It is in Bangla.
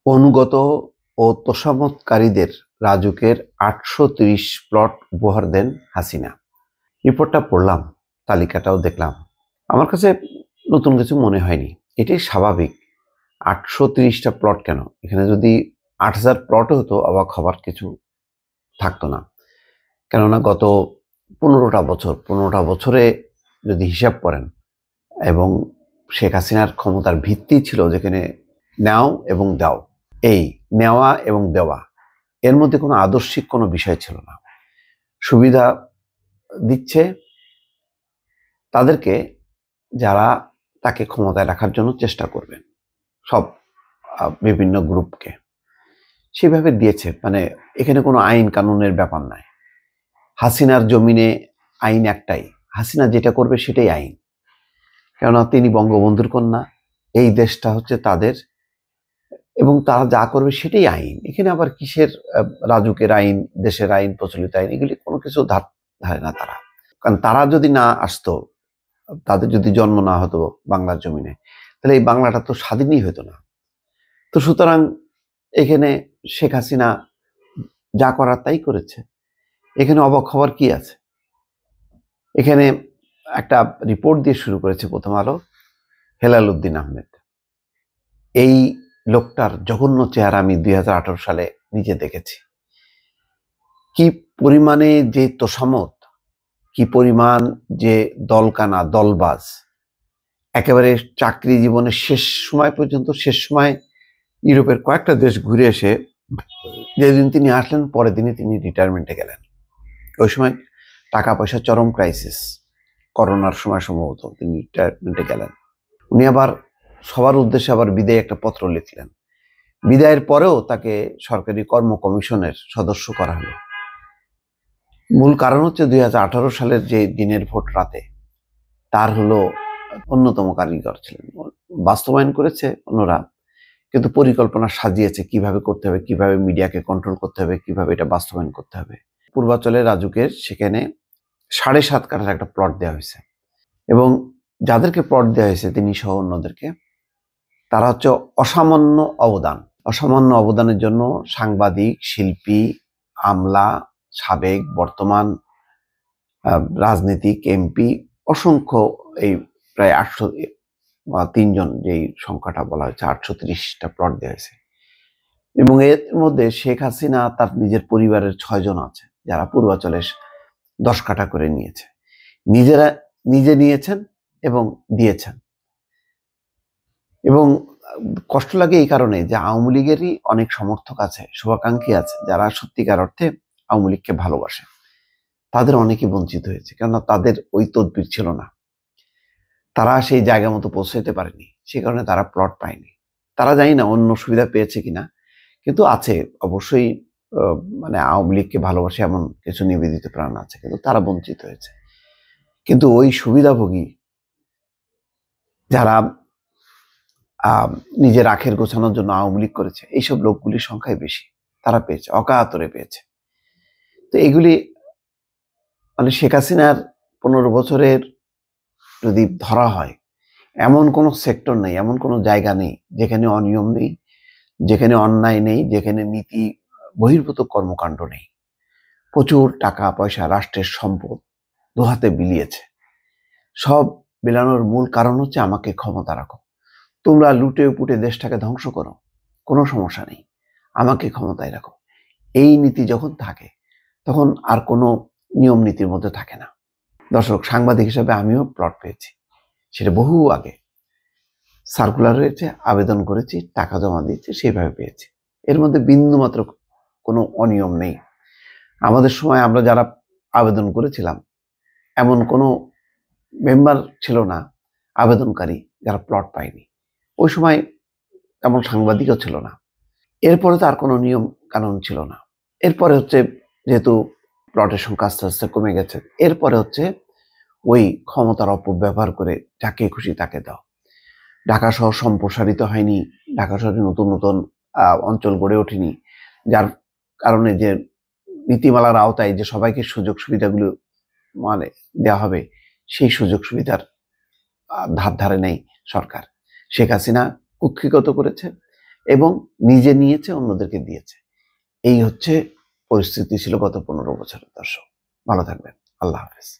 অনুগত ও তোষামোদকারীদের রাজুকের ৮৩০ প্লট উপহার দেন হাসিনা। রিপোর্টটা পড়লাম, তালিকাটাও দেখলাম। আমার কাছে নতুন কিছু মনে হয়নি, এটাই স্বাভাবিক। ৮৩০টা প্লট কেন? এখানে যদি ৮,০০০ প্লটও হতো অবাক হবার কিছু থাকতো না। কেননা গত ১৫টা বছরে যদি হিসাব করেন, এবং শেখ হাসিনার ক্ষমতার ভিত্তি ছিল যেখানে নাও এবং দাও, এই নেওয়া এবং দেওয়া, এর মধ্যে কোনো আদর্শিক কোনো বিষয় ছিল না। সুবিধা দিচ্ছে তাদেরকে যারা তাকে ক্ষমতায় রাখার জন্য চেষ্টা করবেন, সব বিভিন্ন গ্রুপকে সেভাবে দিয়েছে। মানে এখানে কোনো আইন কানুনের ব্যাপার নাই। হাসিনার জমিনে আইন একটাই, হাসিনা যেটা করবে সেটাই আইন। কেননা তিনি বঙ্গবন্ধুর কন্যা, এই দেশটা হচ্ছে তাদের, এবং তারা যা করবে সেটাই আইন। এখানে আবার কিসের রাজুকের আইন, দেশের আইন, প্রচলিত আইন, এগুলি কোনো কিছু ধারে না তারা। কারণ তারা যদি না আসতো, তাদের যদি জন্ম না হতো বাংলার জমিনে, তাহলে এই বাংলাটা তো স্বাধীনই হতো না। তো সুতরাং এখানে শেখ হাসিনা যা করার তাই করেছে। এখানে অবাক হওয়ার কি আছে? এখানে একটা রিপোর্ট দিয়ে শুরু করেছে প্রথম আলো, হেলাল উদ্দিন আহমেদ। এই লোকটার জঘন্য চেহারা আমি ২০১৮ সালে নিজে দেখেছি। কি পরিমাণে যে তোষামত, কি পরিমাণ যে দলকানা, দলবাজ। একেবারে চাকরি জীবনের শেষ সময় পর্যন্ত, শেষ সময় ইউরোপের কয়েকটা দেশ ঘুরে এসে যেদিন তিনি আসলেন পরের দিনে তিনি রিটায়ারমেন্টে গেলেন। ওই সময় টাকা পয়সা চরম ক্রাইসিস, করোনার সময় সম্ভবত তিনি রিটায়ারমেন্টে গেলেন। উনি আবার সবার উদ্দেশ্যে আবার বিদায় একটা পত্র লিখলেন। বিদায়ের পরেও তাকে সরকারি কর্ম কমিশনের সদস্য করা হলো। মূল কারণ হচ্ছে ২০১৮ সালের যে দিনের ভোট রাতে তার হলো অন্যতম কারিগর ছিলেন। বাস্তবায়ন করেছে অন্যরা, কিন্তু পরিকল্পনা সাজিয়েছে কিভাবে করতে হবে, কিভাবে মিডিয়াকে কন্ট্রোল করতে হবে, কিভাবে এটা বাস্তবায়ন করতে হবে। পূর্বাচলে রাজুকের সেখানে ৭.৫ কাঠার একটা প্লট দেওয়া হয়েছে, এবং যাদেরকে প্লট দেওয়া হয়েছে তিনি সহ অন্যদেরকে, তারা হচ্ছে অসামান্য অবদান। অসামান্য অবদানের জন্য সাংবাদিক, শিল্পী, আমলা, সাবেক, বর্তমান, রাজনীতিক, এমপি, অসংখ্য, এই প্রায় ৮০৩ জন, যেই সংখ্যাটা বলা হয়েছে ৮৩০টা প্লট দেওয়া হয়েছে। এবং এর মধ্যে শেখ হাসিনা তার নিজের পরিবারের ৬ জন আছে যারা পূর্বাচলে ১০ কাঠা করে নিয়েছে, নিজে নিয়েছেন এবং দিয়েছেন। এবং কষ্ট লাগে এই কারণে যে আওয়ামী লীগেরই অনেক সমর্থক আছে, শুভাকাঙ্ক্ষী আছে, যারা সত্যিকার অর্থে আওয়ামী লীগকে ভালোবাসে। তাদের অনেকে বঞ্চিত হয়েছে, কেননা তাদের ওই তদবির ছিল না, তারা সেই জায়গা মতো পৌঁছাতে পারেনি, সে কারণে তারা প্লট পায়নি। তারা জানি না অন্য সুবিধা পেয়েছে কিনা, কিন্তু আছে অবশ্যই, মানে আওয়ামী লীগকে ভালোবাসে এমন কিছু নিবেদিত প্রাণ আছে, কিন্তু তারা বঞ্চিত হয়েছে। কিন্তু ওই সুবিধাভোগী যারা নিজের আখের গোছানোর জন্য আওয়ামী লীগ করেছে, এইসব লোকগুলির সংখ্যাই বেশি, তারা পেয়েছে, অকাতরে পেয়েছে। তো এগুলি মানে শেখ হাসিনার ১৫ বছরের যদি ধরা হয়, এমন কোনো সেক্টর নেই, এমন কোনো জায়গা নেই যেখানে অনিয়ম নেই, যেখানে অন্যায় নেই, যেখানে নীতি বহির্ভূত কর্মকাণ্ড নেই। প্রচুর টাকা পয়সা, রাষ্ট্রের সম্পদ দুহাতে বিলিয়েছে। সব বিলানোর মূল কারণ হচ্ছে আমাকে ক্ষমতা রাখো, তোমরা লুটে পুটে দেশটাকে ধ্বংস করো, কোনো সমস্যা নেই, আমাকে ক্ষমতায় রাখো। এই নীতি যখন থাকে তখন আর কোনো নিয়ম নীতির মধ্যে থাকে না। দর্শক, সাংবাদিক হিসেবে আমিও প্লট পেয়েছি, সেটা বহু আগে, সার্কুলার হয়েছে, আবেদন করেছি, টাকা জমা দিয়েছি, সেইভাবে পেয়েছি। এর মধ্যে বিন্দুমাত্র কোনো অনিয়ম নেই। আমাদের সময় আমরা যারা আবেদন করেছিলাম, এমন কোনো মেম্বার ছিল না আবেদনকারী যারা প্লট পায়নি। ওই সময় তেমন সাংবাদিকও ছিল না। এরপরে তো আর কোনো নিয়ম কানুন ছিল না। এরপরে হচ্ছে, যেহেতু প্লটের সংখ্যা আস্তে আস্তে কমে গেছে, এরপরে হচ্ছে ওই ক্ষমতার অপব্যবহার করে যাকে খুশি তাকে দাও। ঢাকা শহর সম্প্রসারিত হয়নি, ঢাকা শহরে নতুন নতুন অঞ্চল গড়ে ওঠেনি, যার কারণে যে নীতিমালার আওতায় যে সবাইকে সুযোগ সুবিধাগুলো মানে দেওয়া হবে, সেই সুযোগ সুবিধার ধার ধারে নেই সরকার। শেখ হাসিনা কুক্ষিগত করেছে, এবং নিজে নিয়েছে, অন্যদেরকে দিয়েছে। এই হচ্ছে পরিস্থিতি ছিল গত 15 বছরের। দর্শক ভালো থাকবেন। আল্লাহ হাফেজ।